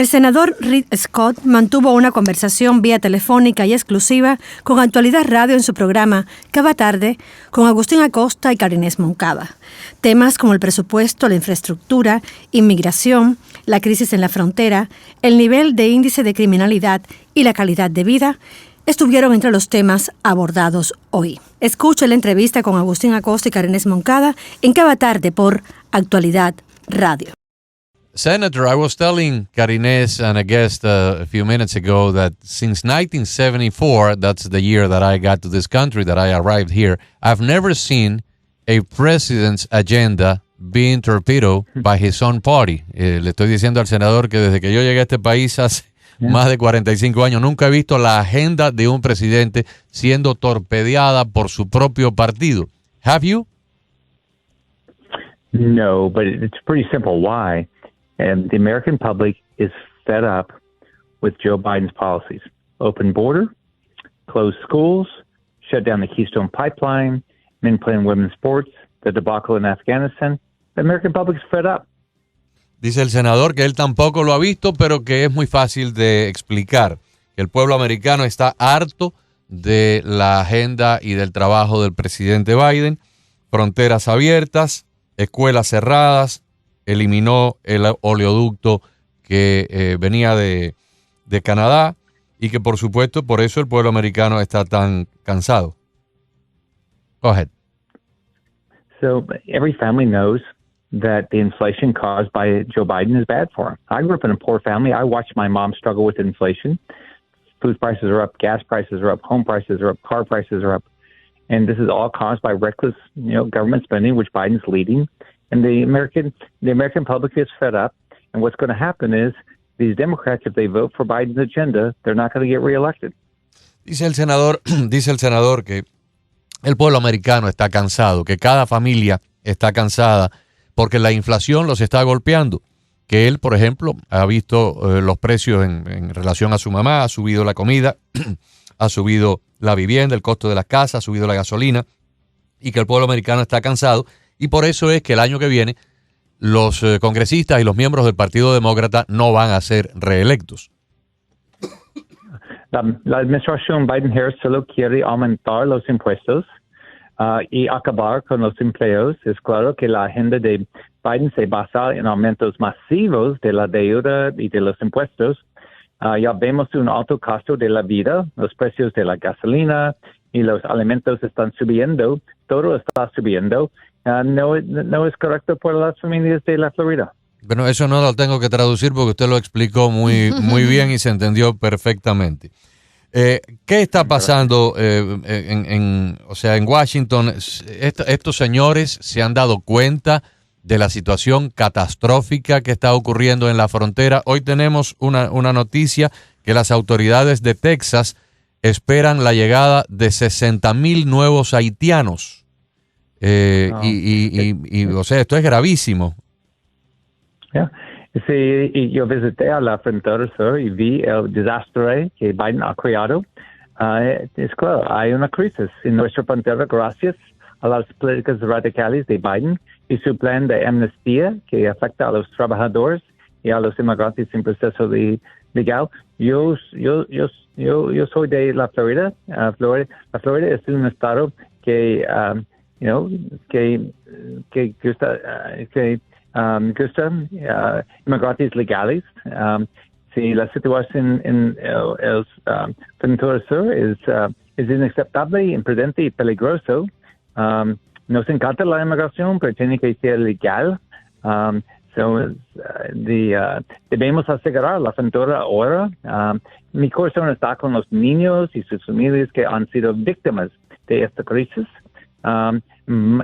El senador Rick Scott mantuvo una conversación vía telefónica y exclusiva con Actualidad Radio en su programa Cada tarde con Agustín Acosta y Carinés Moncada. Temas como el presupuesto, la infraestructura, inmigración, la crisis en la frontera, el nivel de índice de criminalidad y la calidad de vida estuvieron entre los temas abordados hoy. Escuche la entrevista con Agustín Acosta y Carinés Moncada en Cada tarde por Actualidad Radio. Senator, I was telling Carinés and a guest a few minutes ago that since 1974, that's the year that I got to this country, that I arrived here, I've never seen a president's agenda being torpedoed by his own party. Le estoy diciendo al senador que desde que yo llegué a este país hace más de 45 años, nunca he visto la agenda de un presidente siendo torpedeada por su propio partido. Have you? No, but it's pretty simple. Why? And the American public is fed up with Joe Biden's policies. Open border, close schools, shut down the Keystone Pipeline, men playing women's sports, the debacle in Afghanistan. The American public is fed up. Dice el senador que él tampoco lo ha visto, pero que es muy fácil de explicar. Que el pueblo americano está harto de la agenda y del trabajo del presidente Biden. Fronteras abiertas, escuelas cerradas, eliminó el oleoducto que venía de Canadá y que por supuesto por eso el pueblo americano está tan cansado. Go ahead. So every family knows that the inflation caused by Joe Biden is bad for him. I grew up in a poor family. I watched my mom struggle with inflation. Food prices are up, gas prices are up, home prices are up, car prices are up. And this is all caused by reckless, government spending, which Biden's leading. And the American public is fed up. And what's going to happen is these Democrats, if they vote for Biden's agenda, they're not going to get reelected. Dice el senador que el pueblo americano está cansado, que cada familia está cansada porque la inflación los está golpeando. Que él, por ejemplo, ha visto los precios en relación a su mamá, ha subido la comida, ha subido la vivienda, el costo de las casas, ha subido la gasolina, y que el pueblo americano está cansado. Y por eso es que el año que viene los congresistas y los miembros del Partido Demócrata no van a ser reelectos. La administración Biden-Harris solo quiere aumentar los impuestos y acabar con los empleos. Es claro que la agenda de Biden se basa en aumentos masivos de la deuda y de los impuestos. Ya vemos un alto costo de la vida, los precios de la gasolina y los alimentos están subiendo, todo está subiendo. No es correcto para las familias de la Florida. Bueno, eso no lo tengo que traducir porque usted lo explicó muy bien y se entendió perfectamente. ¿Qué está pasando en Washington? Estos señores se han dado cuenta de la situación catastrófica que está ocurriendo en la frontera. Hoy tenemos una noticia que las autoridades de Texas esperan la llegada de 60,000 nuevos haitianos. O sea, esto es gravísimo. Sí, y yo visité a la frontera sur y vi el desastre que Biden ha creado. Es claro, hay una crisis en nuestra frontera gracias a las políticas radicales de Biden y su plan de amnistía que afecta a los trabajadores y a los inmigrantes en proceso legal. Yo soy de la Florida. La Florida es un estado que gusta inmigrantes legales. Si la situación en el frontera sur es inaceptable, imprudente y peligroso, nos encanta la inmigración, pero tiene que ser legal. Debemos asegurar la frontera ahora. Mi corazón está con los niños y sus familias que han sido víctimas de esta crisis.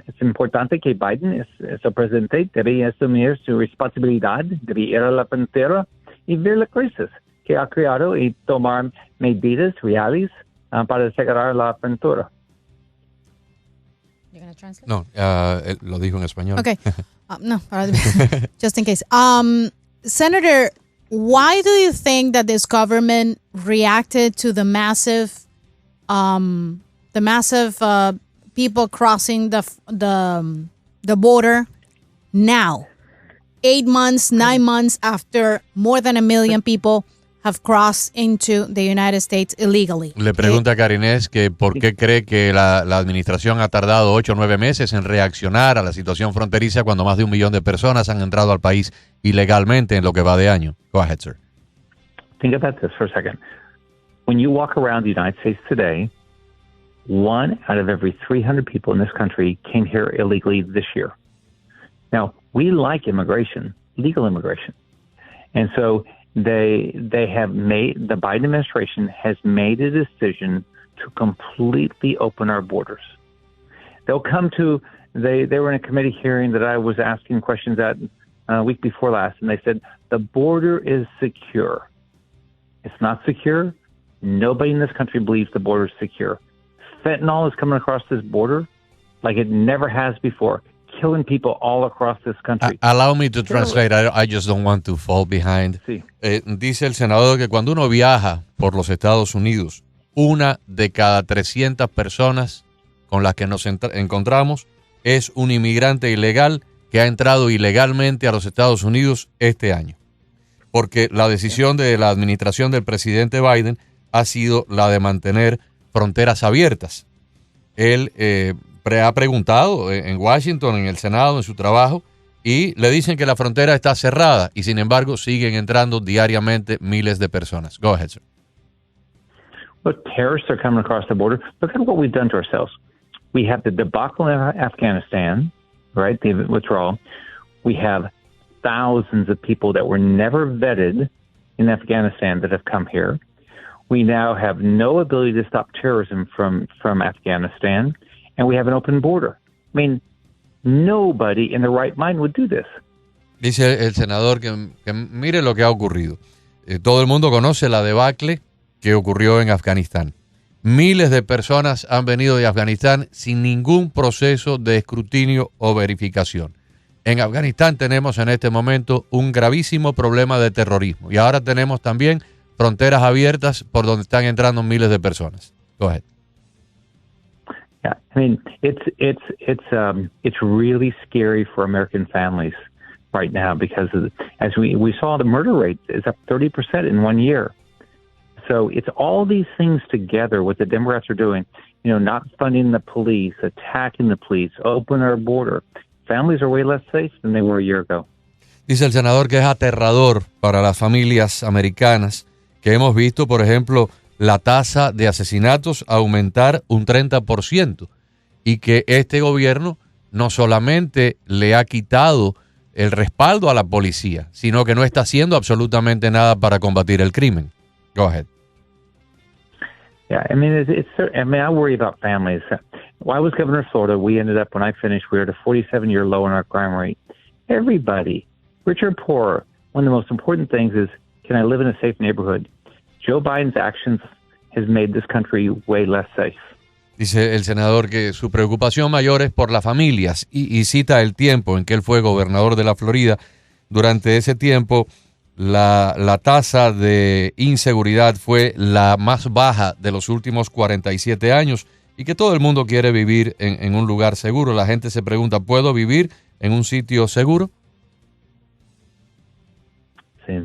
Es importante que Biden, el presidente, debe asumir su responsabilidad, debe ir a la frontera y ver la crisis que ha creado y tomar medidas reales para asegurar la frontera. No, lo dijo en español. Okay. No, just in case. Senator, why do you think that this government reacted to the massive people crossing the border now? 8 months, 9 months after more than 1 million people have crossed into the United States illegally. Le pregunta a Carinés que por qué cree que la administración ha tardado 8 o 9 meses en reaccionar a la situación fronteriza cuando más de 1 millón de personas han entrado al país ilegalmente en lo que va de año. Go ahead, sir. Think about this for a second. When you walk around the United States today, 1 out of every 300 people in this country came here illegally this year. Now, we like immigration, legal immigration. And so the Biden administration has made a decision to completely open our borders. They were in a committee hearing that I was asking questions at a week before last, and they said the border is secure. It's not secure. Nobody in this country believes the border is secure. Fentanyl is coming across this border like it never has before, killing people all across this country. Allow me to translate. I just don't want to fall behind. Sí. Dice el senador que cuando uno viaja por los Estados Unidos, 1 de cada 300 personas con las que nos encontramos es un inmigrante ilegal que ha entrado ilegalmente a los Estados Unidos este año. Porque la decisión de la administración del presidente Biden ha sido la de mantener fronteras abiertas. Él ha preguntado en Washington, en el Senado, en su trabajo, y le dicen que la frontera está cerrada y sin embargo siguen entrando diariamente miles de personas. Go ahead, sir. Look, terrorists are coming across the border. Look at what we've done to ourselves. We have the debacle in Afghanistan, right, the withdrawal. We have thousands of people that were never vetted in Afghanistan that have come here. We now have no ability to stop terrorism from Afghanistan, and we have an open border. I mean, nobody in their right mind would do this. Dice el senador que mire lo que ha ocurrido. Todo el mundo conoce la debacle que ocurrió en Afganistán. Miles de personas han venido de Afganistán sin ningún proceso de escrutinio o verificación. En Afganistán tenemos en este momento un gravísimo problema de terrorismo y ahora tenemos también fronteras abiertas por donde están entrando miles de personas. Go ahead. Yeah, I mean, it's really scary for American families right now because as we saw, the murder rate is up 30% in 1 year. So it's all these things together, what the Democrats are doing, not funding the police, attacking the police, open our border. Families are way less safe than they were a year ago. Dice el senador que es aterrador para las familias americanas que hemos visto, por ejemplo, la tasa de asesinatos aumentar un 30% y que este gobierno no solamente le ha quitado el respaldo a la policía, sino que no está haciendo absolutamente nada para combatir el crimen. Go ahead. Yeah, I mean, I worry about families. While I was governor of Florida, we ended up, when I finished, we were at a 47-year low in our crime rate. Everybody, rich or poor, one of the most important things is, can I live in a safe neighborhood? Joe Biden's actions has made this country way less safe. Dice el senador que su preocupación mayor es por las familias y cita el tiempo en que él fue gobernador de la Florida. Durante ese tiempo, la tasa de inseguridad fue la más baja de los últimos 47 años y que todo el mundo quiere vivir en un lugar seguro. La gente se pregunta, ¿puedo vivir en un sitio seguro? Sí.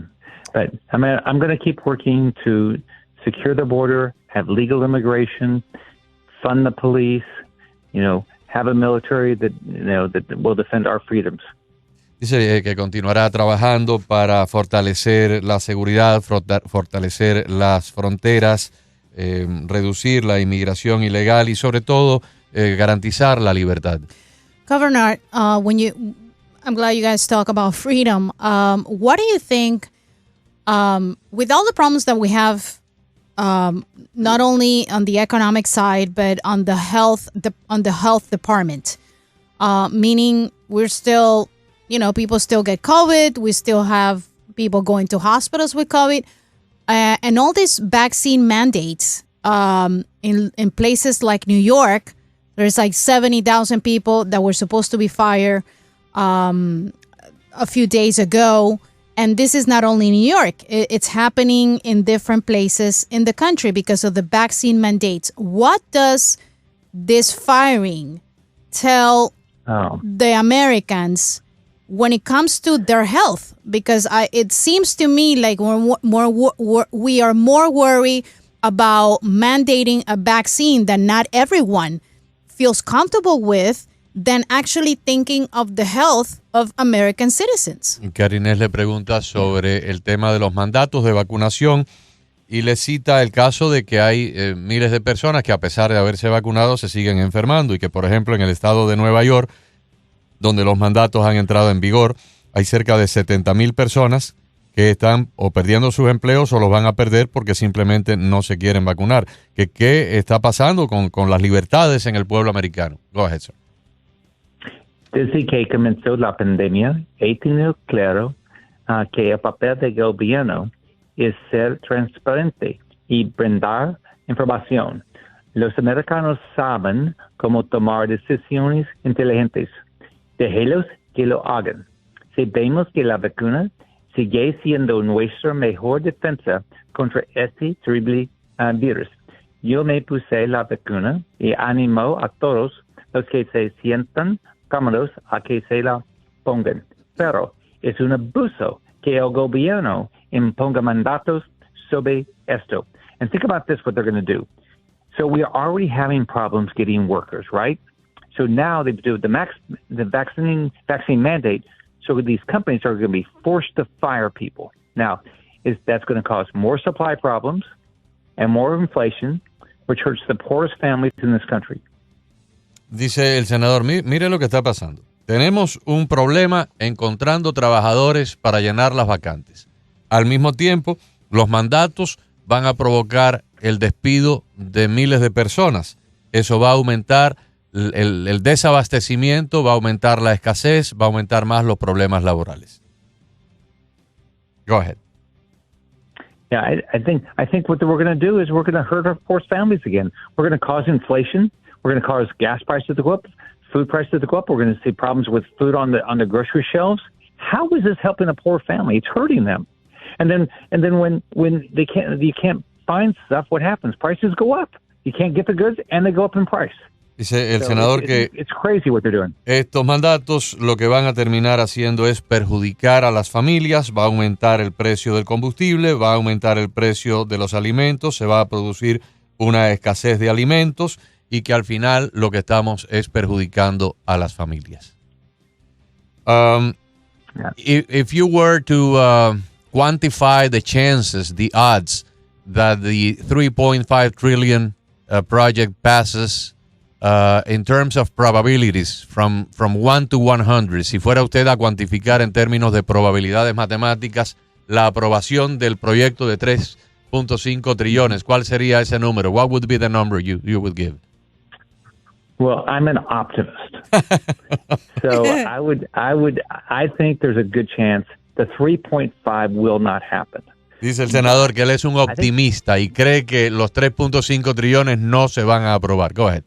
But I mean, I'm going to keep working to secure the border, have legal immigration, fund the police, have a military that will defend our freedoms. Dice que continuará trabajando para fortalecer la seguridad, fortalecer las fronteras, reducir la inmigración ilegal y sobre todo garantizar la libertad. Governor, I'm glad you guys talk about freedom. What do you think, with all the problems that we have, not only on the economic side but on the health department, meaning we're still, people still get COVID. We still have people going to hospitals with COVID, and all these vaccine mandates in places like New York. There's like 70,000 people that were supposed to be fired a few days ago. And this is not only New York. It's happening in different places in the country because of the vaccine mandates. What does this firing tell the Americans when it comes to their health, because it seems to me like we are more worried about mandating a vaccine that not everyone feels comfortable with than actually thinking of the health of American citizens. Carinés le pregunta sobre el tema de los mandatos de vacunación y le cita el caso de que hay miles de personas que a pesar de haberse vacunado se siguen enfermando y que, por ejemplo, en el estado de Nueva York, donde los mandatos han entrado en vigor, hay cerca de 70,000 personas que están o perdiendo sus empleos o los van a perder porque simplemente no se quieren vacunar. ¿Qué está pasando con las libertades en el pueblo americano? Go ahead, sir. Desde que comenzó la pandemia, he tenido claro que el papel del gobierno es ser transparente y brindar información. Los americanos saben cómo tomar decisiones inteligentes. Déjelos que lo hagan. Si vemos que la vacuna sigue siendo nuestra mejor defensa contra este terrible virus. Yo me puse la vacuna y animo a todos los que se sientan cómodos a que se la pongan. Pero es un abuso que el gobierno imponga mandatos sobre esto. And think about this, what they're going to do. So we are already having problems getting workers, right? So now they do the vaccine mandate. So these companies are going to be forced to fire people. Now, that's going to cause more supply problems and more inflation, which hurts the poorest families in this country. Dice el senador, mire lo que está pasando. Tenemos un problema encontrando trabajadores para llenar las vacantes. Al mismo tiempo, los mandatos van a provocar el despido de miles de personas. Eso va a aumentar el desabastecimiento, va a aumentar la escasez, va a aumentar más los problemas laborales. Go ahead. Yeah, I think what we're going to do is we're going to hurt our poor families again. We're going to cause inflation. We're going to cause gas prices to go up, food prices to go up. We're going to see problems with food on the grocery shelves. How is this helping a poor family? It's hurting them. And then when you can't find stuff, what happens? Prices go up. You can't get the goods, and they go up in price. Dice el senador que it's crazy what they're doing. Estos mandatos lo que van a terminar haciendo es perjudicar a las familias, va a aumentar el precio del combustible, va a aumentar el precio de los alimentos, se va a producir una escasez de alimentos y que al final lo que estamos es perjudicando a las familias. If you were to quantify the chances, the odds that the 3.5 trillion project passes in terms of probabilities from 1 to 100, si fuera usted a cuantificar en términos de probabilidades matemáticas la aprobación del proyecto de 3.5 trillones, ¿cuál sería ese número? What would be the number you would give? Well, I'm an optimist. So I think there's a good chance the 3.5 will not happen. Dice el senador que él es un optimista y cree que los 3.5 trillones no se van a aprobar. Go ahead.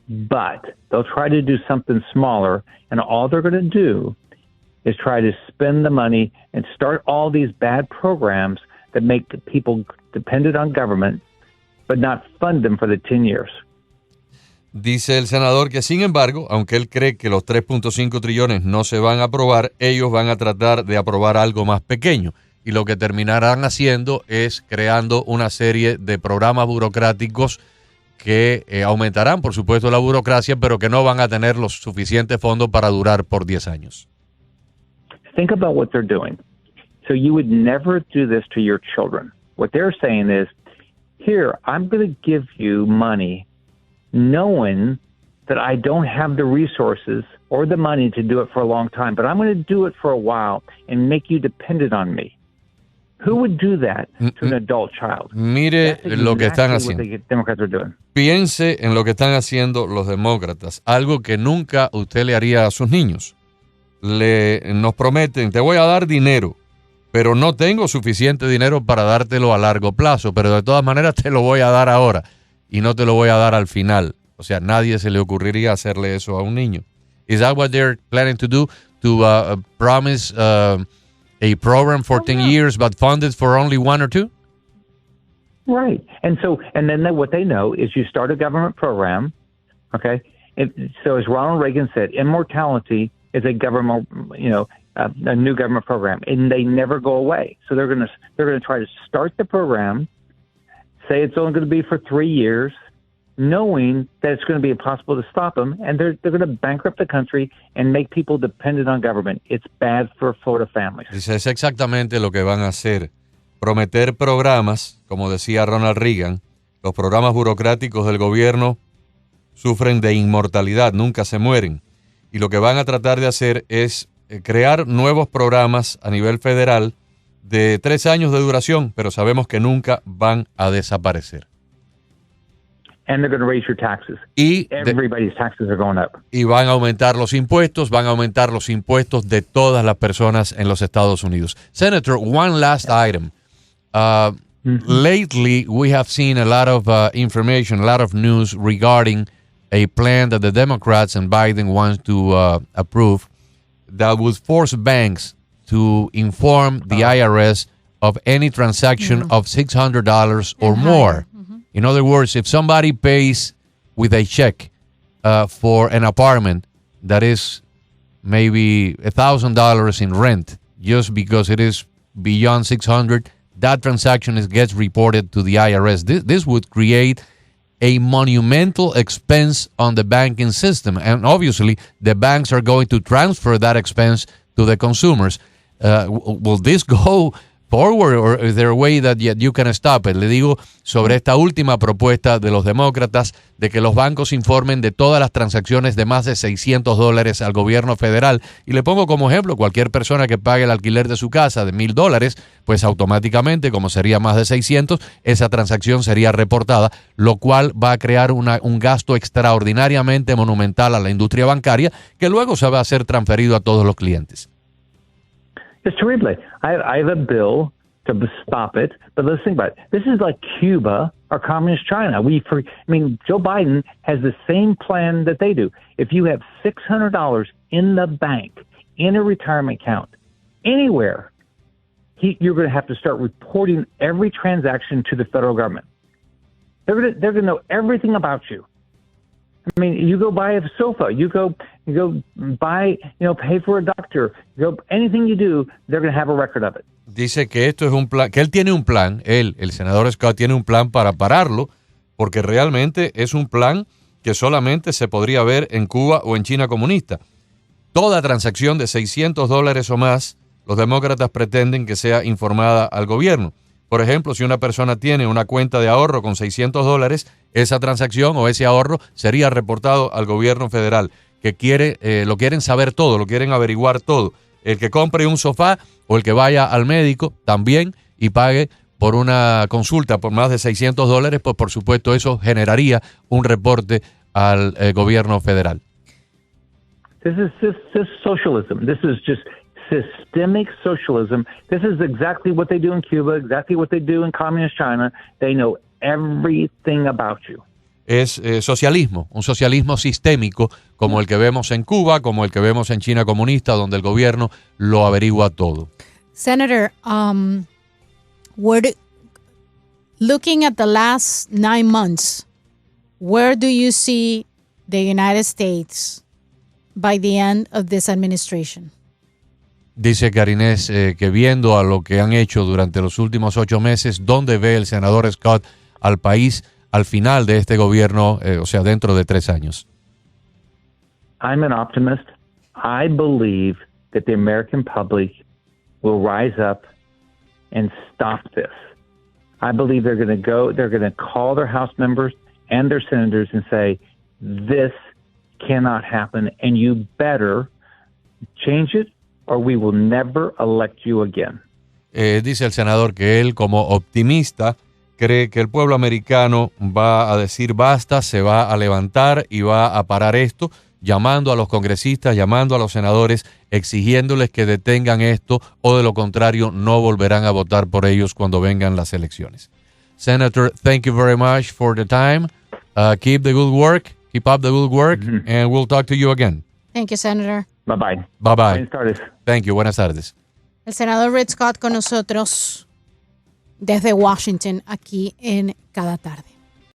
But they'll try to do something smaller, and all they're going to do is try to spend the money and start all these bad programs that make people dependent on government, but not fund them for the 10 years. Dice el senador que, sin embargo, aunque él cree que los 3.5 trillones no se van a aprobar, ellos van a tratar de aprobar algo más pequeño. Y lo que terminarán haciendo es creando una serie de programas burocráticos que aumentarán, por supuesto, la burocracia, pero que no van a tener los suficientes fondos para durar por 10 años. Think about what they're doing. So you would never do this to your children. What they're saying is, here, I'm going to give you money knowing that I don't have the resources or the money to do it for a long time, but I'm going to do it for a while and make you dependent on me. Who would do that to an adult child? Mire lo que están haciendo. What the Democrats are doing. Piense en lo que están haciendo los demócratas, algo que nunca usted le haría a sus niños. Nos prometen, te voy a dar dinero, pero no tengo suficiente dinero para dártelo a largo plazo, pero de todas maneras te lo voy a dar ahora y no te lo voy a dar al final. O sea, nadie se le ocurriría hacerle eso a un niño. Is that what they're planning to do? To promise a program for 10 years but funded for only 1 or 2? Right. And then what they know is you start a government program, okay? So as Ronald Reagan said, immortality is a government, a new government program, and they never go away. So they're going to try to start the program, say it's only going to be for 3 years, knowing that it's going to be impossible to stop them, and they're going to bankrupt the country and make people dependent on government. It's bad for Florida families. Dice, es exactamente lo que van a hacer. Prometer programas, como decía Ronald Reagan, los programas burocráticos del gobierno sufren de inmortalidad, nunca se mueren. Y lo que van a tratar de hacer es crear nuevos programas a nivel federal de 3 años de duración, pero sabemos que nunca van a desaparecer. And they're going to raise your taxes. Everybody's taxes are going up. Y van a aumentar los impuestos de todas las personas en los Estados Unidos. Senator, one last item. Lately, we have seen a lot of information, a lot of news regarding a plan that the Democrats and Biden want to approve that would force banks to inform the IRS of any transaction of $600 or more. In other words, if somebody pays with a check for an apartment that is maybe $1,000 in rent, just because it is beyond $600, that transaction gets reported to the IRS. This would create a monumental expense on the banking system, and obviously the banks are going to transfer that expense to the consumers. Will this go forward, or is there a way that you can stop it? Le digo sobre esta última propuesta de los demócratas de que los bancos informen de todas las transacciones de más de $600 al gobierno federal. Y le pongo como ejemplo, cualquier persona que pague el alquiler de su casa de $1,000, pues automáticamente, como sería más de 600, esa transacción sería reportada, lo cual va a crear un gasto extraordinariamente monumental a la industria bancaria, que luego se va a ser transferido a todos los clientes. It's terrible. I have a bill to stop it, but let's think about it. This is like Cuba or communist China. Joe Biden has the same plan that they do. If you have $600 in the bank, in a retirement account, anywhere, you're going to have to start reporting every transaction to the federal government. They're going to know everything about you. You go buy a sofa, you go buy, pay for a doctor, anything you do, they're going to have a record of it. Dice que esto es un plan, que él tiene un plan, el senador Scott tiene un plan para pararlo, porque realmente es un plan que solamente se podría ver en Cuba o en China comunista. Toda transacción de $600 o más, los demócratas pretenden que sea informada al gobierno. Por ejemplo, si una persona tiene una cuenta de ahorro con $600, esa transacción o ese ahorro sería reportado al gobierno federal, que lo quieren saber todo, lo quieren averiguar todo. El que compre un sofá o el que vaya al médico también y pague por una consulta por más de $600, pues por supuesto eso generaría un reporte al gobierno federal. This is socialism. This is just systemic socialism. This is exactly what they do in Cuba, exactly what they do in communist China. They know everything about you. Es socialismo, un socialismo sistémico como el que vemos en Cuba, como el que vemos en China comunista, donde el gobierno lo averigua todo. Senator, looking at the last 9 months, where do you see the United States by the end of this administration? Dice Carinés que viendo a lo que han hecho durante los últimos 8 meses, ¿dónde ve el senador Scott al país al final de este gobierno, o sea, dentro de 3 años? I'm an optimist. I believe that the American public will rise up and stop this. I believe they're going to call their House members and their senators and say, this cannot happen, and you better change it, or we will never elect you again. Dice el senador que él, como optimista, cree que el pueblo americano va a decir basta, se va a levantar y va a parar esto, llamando a los congresistas, llamando a los senadores, exigiéndoles que detengan esto, o de lo contrario no volverán a votar por ellos cuando vengan las elecciones. Senator, thank you very much for the time. Keep the good work, keep up the good work, and we'll talk to you again. Thank you, Senator. Bye-bye. Bye-bye. Buenas tardes. Thank you. Buenas tardes. El senador Red Scott con nosotros desde Washington, aquí en Cada Tarde.